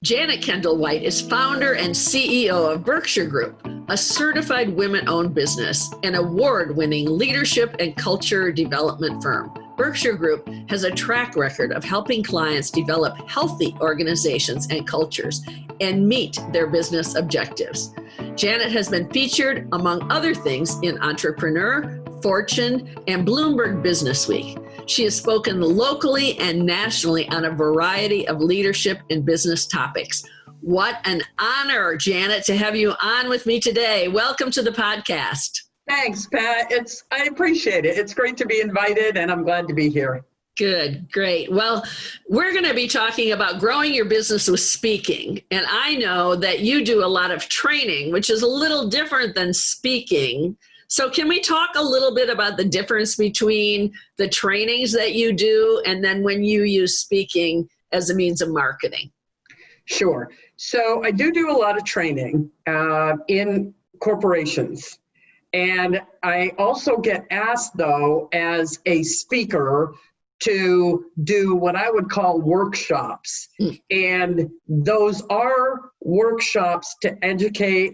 Janet Kendall White is founder and CEO of Berkshire Group, a certified women-owned business and award-winning leadership and culture development firm. Berkshire Group has a track record of helping clients develop healthy organizations and cultures and meet their business objectives. Janet has been featured, among other things, in Entrepreneur, Fortune, and Bloomberg Business Week. She has spoken locally and nationally on a variety of leadership and business topics. What an honor, Janet, to have you on with me today. Welcome to the podcast. Thanks, Pat. I appreciate it. It's great to be invited, and I'm glad to be here. Good, great. Well, we're going to be talking about growing your business with speaking. And I know that you do a lot of training, which is a little different than speaking. So can we talk a little bit about the difference between the trainings that you do and then when you use speaking as a means of marketing? Sure. So I do a lot of training in corporations. And I also get asked, though, as a speaker to do what I would call workshops. And those are workshops to educate,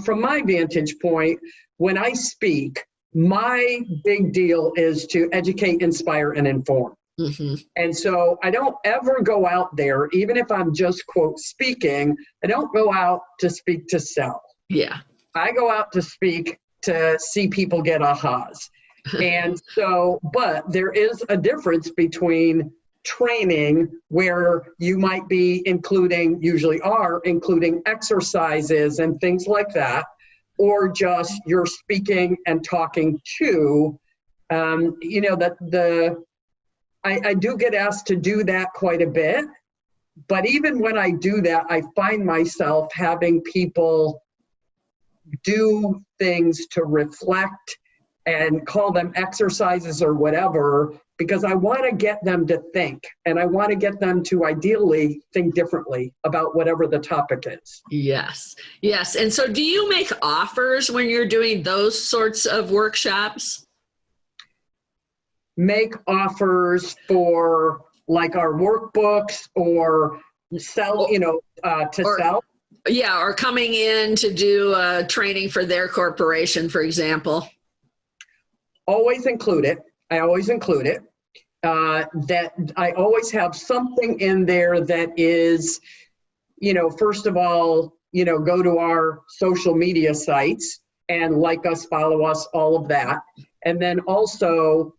from my vantage point. When I speak, my big deal is to educate, inspire, and inform. Mm-hmm. And so I don't ever go out there, even if I'm just, quote, speaking, I don't go out to speak to sell. Yeah. I go out to speak to see people get ahas. And so, but there is a difference between training where you might be including exercises and things like that, or just you're speaking and talking to, I do get asked to do that quite a bit. But even when I do that, I find myself having people do things to reflect and call them exercises or whatever, because I want to get them to think, and I want to get them to ideally think differently about whatever the topic is. Yes. And so do you make offers when you're doing those sorts of workshops? Make offers for like our workbooks or sell, sell? Yeah, or coming in to do training for their corporation, for example. Always include it. I always include it. That I always have something in there that is, first of all, go to our social media sites and like us, follow us, all of that. And then also,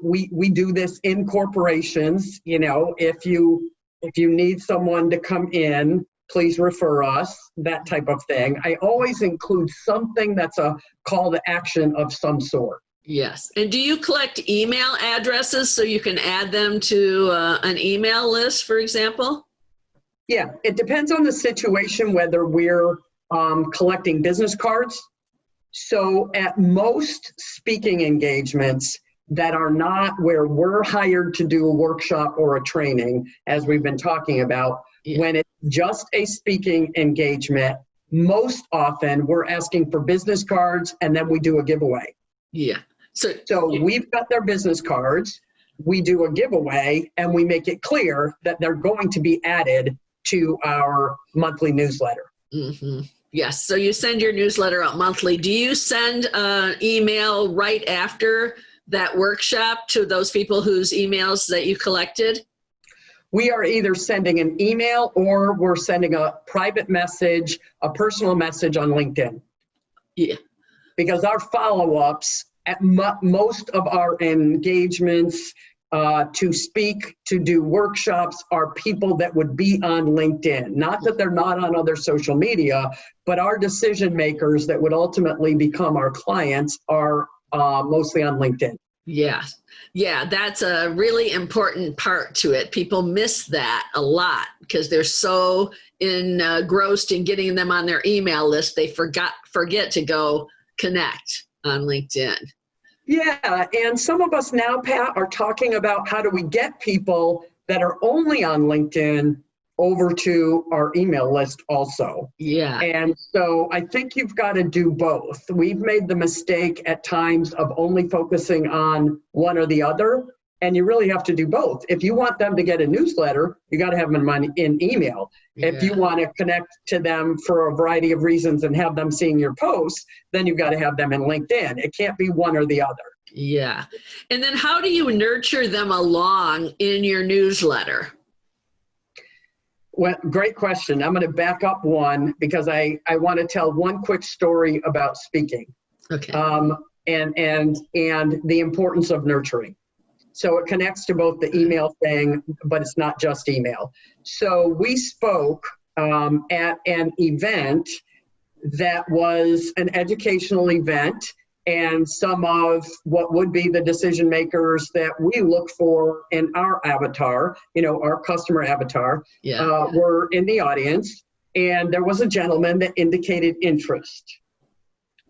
we do this in corporations. If you need someone to come in, please refer us, that type of thing. I always include something that's a call to action of some sort. Yes. And do you collect email addresses so you can add them to an email list, for example? Yeah, it depends on the situation whether we're collecting business cards. So at most speaking engagements that are not where we're hired to do a workshop or a training, as we've been talking about, when it's just a speaking engagement, most often we're asking for business cards and then we do a giveaway. Yeah. So we've got their business cards, we do a giveaway, and we make it clear that they're going to be added to our monthly newsletter. Mm-hmm. Yes. So you send your newsletter out monthly. Do you send an email right after that workshop to those people whose emails that you collected? We are either sending an email or we're sending a private message, a personal message on LinkedIn. Yeah. Because our follow-ups at most of our engagements to speak, to do workshops, are people that would be on LinkedIn. Not that they're not on other social media, but our decision makers that would ultimately become our clients are mostly on LinkedIn. Yes. Yeah, that's a really important part to it. People miss that a lot because they're so engrossed in getting them on their email list, they forget to go connect on LinkedIn. Yeah, and some of us now, Pat, are talking about how do we get people that are only on LinkedIn over to our email list also. Yeah. And so I think you've got to do both. We've made the mistake at times of only focusing on one or the other. And you really have to do both. If you want them to get a newsletter, you got to have them in email. Yeah. If you want to connect to them for a variety of reasons and have them seeing your posts, then you've got to have them in LinkedIn. It can't be one or the other. Yeah. And then how do you nurture them along in your newsletter? Well, great question. I'm going to back up one because I want to tell one quick story about speaking. Okay. And the importance of nurturing. So it connects to both the email thing, but it's not just email. So we spoke at an event that was an educational event, and some of what would be the decision makers that we look for in our avatar, our customer avatar, were in the audience. And there was a gentleman that indicated interest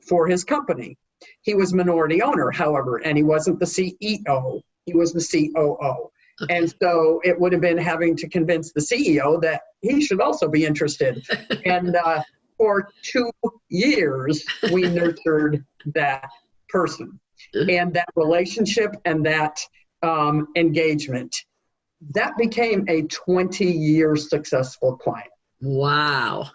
for his company. He was minority owner, however, and he wasn't the CEO. He was the COO. Okay. And so it would have been having to convince the CEO that he should also be interested. And for 2 years, we nurtured that person and that relationship and that engagement. That became a 20-year successful client. Wow.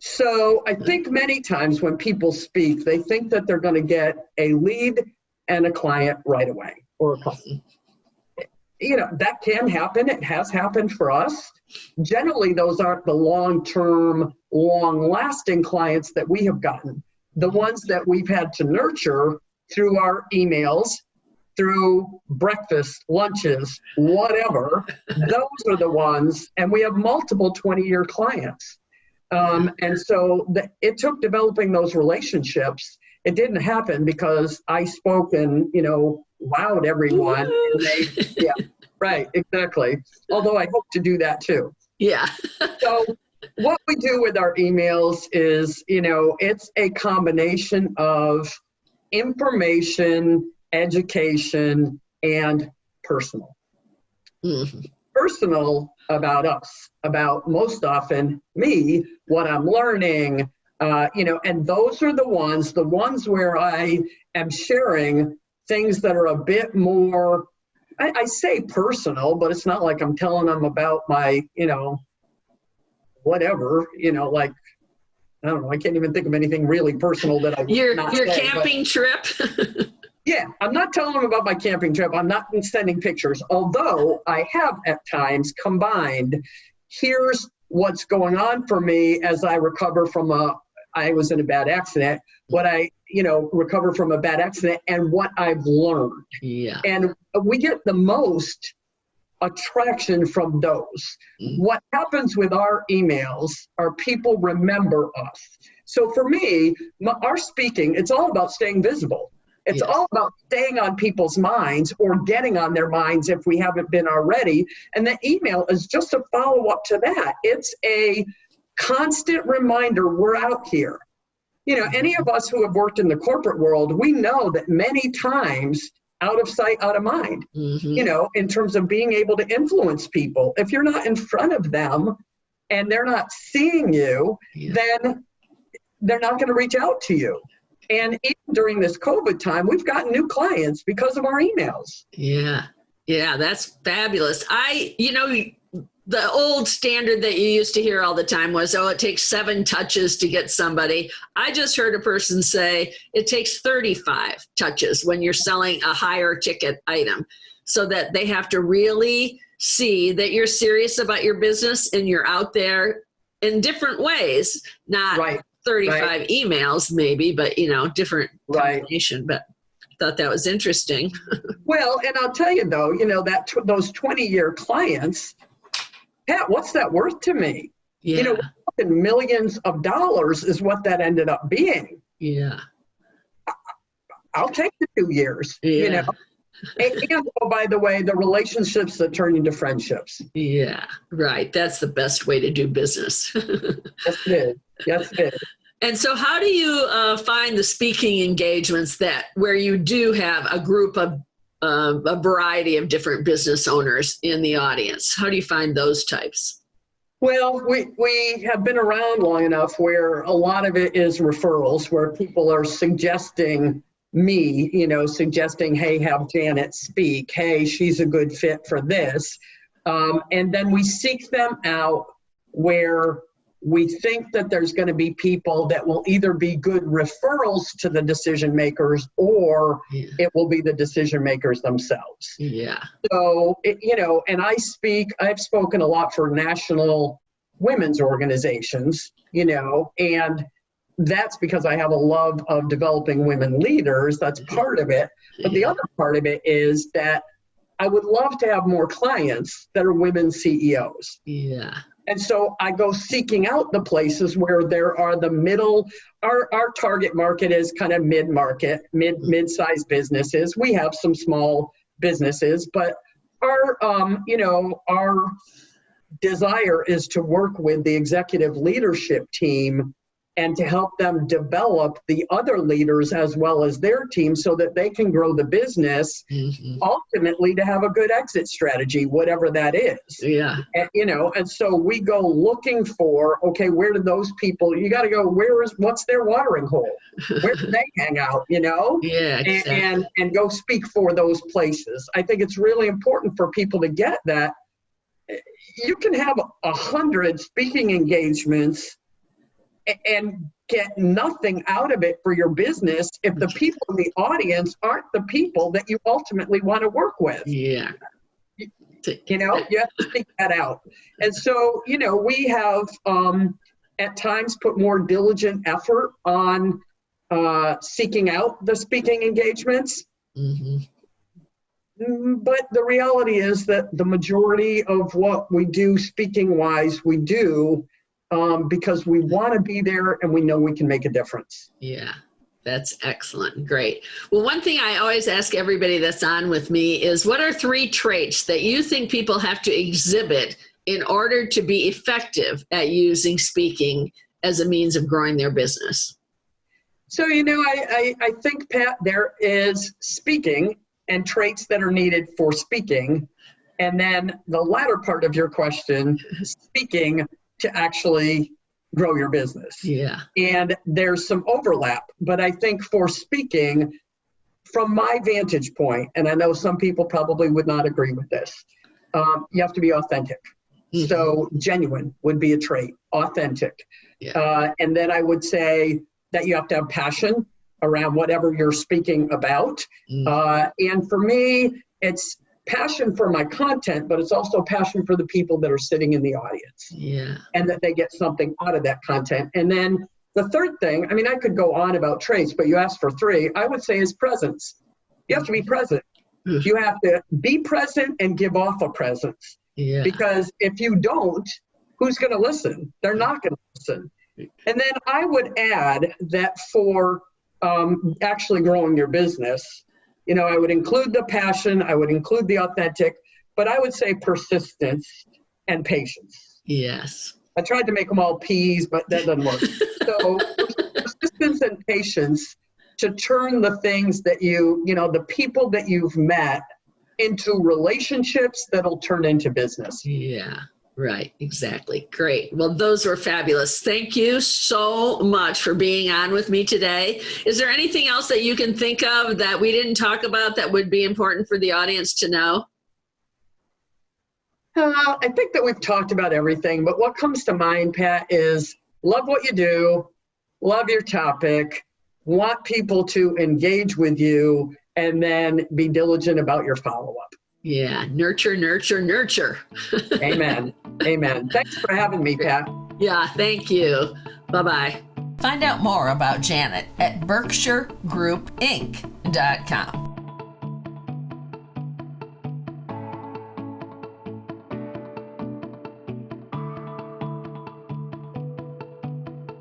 So I think many times when people speak, they think that they're going to get a lead and a client right away. Or a customer. That can happen. It has happened for us. Generally, those aren't the long-term, long-lasting clients that we have gotten. The ones that we've had to nurture through our emails, through breakfast, lunches, whatever, those are the ones, and we have multiple 20-year clients. And so it took developing those relationships. It didn't happen because I spoke and, wowed everyone. And yeah, right, exactly. Although I hope to do that too. Yeah. So what we do with our emails is, it's a combination of information, education, and personal. Mm-hmm. Personal about us, about most often me, what I'm learning, and those are the ones where I am sharing things that are a bit more, I say personal, but it's not like I'm telling them about my, whatever, like, I don't know, I can't even think of anything really personal that I would not your say, camping trip? Yeah, I'm not telling them about my camping trip. I'm not sending pictures, although I have at times combined, here's what's going on for me as I recover from I was in a bad accident, what I, recover from a bad accident and what I've learned. Yeah. And we get the most attraction from those. Mm-hmm. What happens with our emails are people remember us. So for me, our speaking, it's all about staying visible. It's all about staying on people's minds or getting on their minds if we haven't been already. And the email is just a follow-up to that. It's a constant reminder we're out here. Any of us who have worked in the corporate world, we know that many times out of sight, out of mind, mm-hmm. In terms of being able to influence people. If you're not in front of them and they're not seeing you, then they're not going to reach out to you. And even during this COVID time, we've gotten new clients because of our emails. Yeah. Yeah, that's fabulous. The old standard that you used to hear all the time was, it takes 7 touches to get somebody. I just heard a person say it takes 35 touches when you're selling a higher ticket item, so that they have to really see that you're serious about your business and you're out there in different ways, not right. 35 right. emails maybe, but different combination. Right. But I thought that was interesting. Well, and I'll tell you though, those 20-year clients, what's that worth to me? Yeah. Millions of dollars is what that ended up being. Yeah. I'll take the 2 years, Yeah. And by the way, the relationships that turn into friendships. Yeah, right. That's the best way to do business. Yes, it is. Yes, it is. And so how do you find the speaking engagements where you do have a group of a variety of different business owners in the audience? How do you find those types? Well, we have been around long enough where a lot of it is referrals, where people are suggesting me, suggesting, hey, have Janet speak. Hey, she's a good fit for this. And then we seek them out where we think that there's going to be people that will either be good referrals to the decision makers, or it will be the decision makers themselves. Yeah. So, and I've spoken a lot for national women's organizations, and that's because I have a love of developing women leaders. That's part of it. But the other part of it is that I would love to have more clients that are women CEOs. Yeah. And so I go seeking out the places where there are the middle, our target market is kind of mid-market, mid-sized businesses. We have some small businesses, but our desire is to work with the executive leadership team and to help them develop the other leaders as well as their team so that they can grow the business, ultimately to have a good exit strategy, whatever that is. Yeah. And so we go looking for, okay, where do those people, you got to go, what's their watering hole? Where do they hang out, Yeah, exactly. and go speak for those places. I think it's really important for people to get that. You can have 100 speaking engagements and get nothing out of it for your business if the people in the audience aren't the people that you ultimately want to work with. Yeah. You have to think that out. And so, we have at times put more diligent effort on seeking out the speaking engagements. But the reality is that the majority of what we do speaking wise, we do because we want to be there and we know we can make a difference. Yeah, that's excellent. Great. Well, one thing I always ask everybody that's on with me is, what are 3 traits that you think people have to exhibit in order to be effective at using speaking as a means of growing their business? So, I think, Pat, there is speaking and traits that are needed for speaking. And then the latter part of your question, speaking to actually grow your business. Yeah. And there's some overlap, but I think for speaking, from my vantage point, and I know some people probably would not agree with this, you have to be authentic. So genuine would be a trait, authentic. Yeah. And then I would say that you have to have passion around whatever you're speaking about. And for me, it's passion for my content, but it's also passion for the people that are sitting in the audience. Yeah. And that they get something out of that content. And then the third thing, I could go on about traits, but you asked for 3, I would say is presence. You have to be present. You have to be present and give off a presence. Yeah. Because if you don't, who's going to listen? They're not going to listen. And then I would add that for actually growing your business, I would include the passion, I would include the authentic, but I would say persistence and patience. Yes. I tried to make them all P's, but that doesn't work. So persistence and patience to turn the things that the people that you've met into relationships that'll turn into business. Yeah. Right, exactly. Great. Well, those were fabulous. Thank you so much for being on with me today. Is there anything else that you can think of that we didn't talk about that would be important for the audience to know? I think that we've talked about everything, but what comes to mind, Pat, is love what you do, love your topic, want people to engage with you, and then be diligent about your follow-up. Yeah, nurture, nurture, nurture. Amen. Amen. Thanks for having me, Pat. Yeah, thank you. Bye-bye. Find out more about Janet at BerkshireGroupInc.com.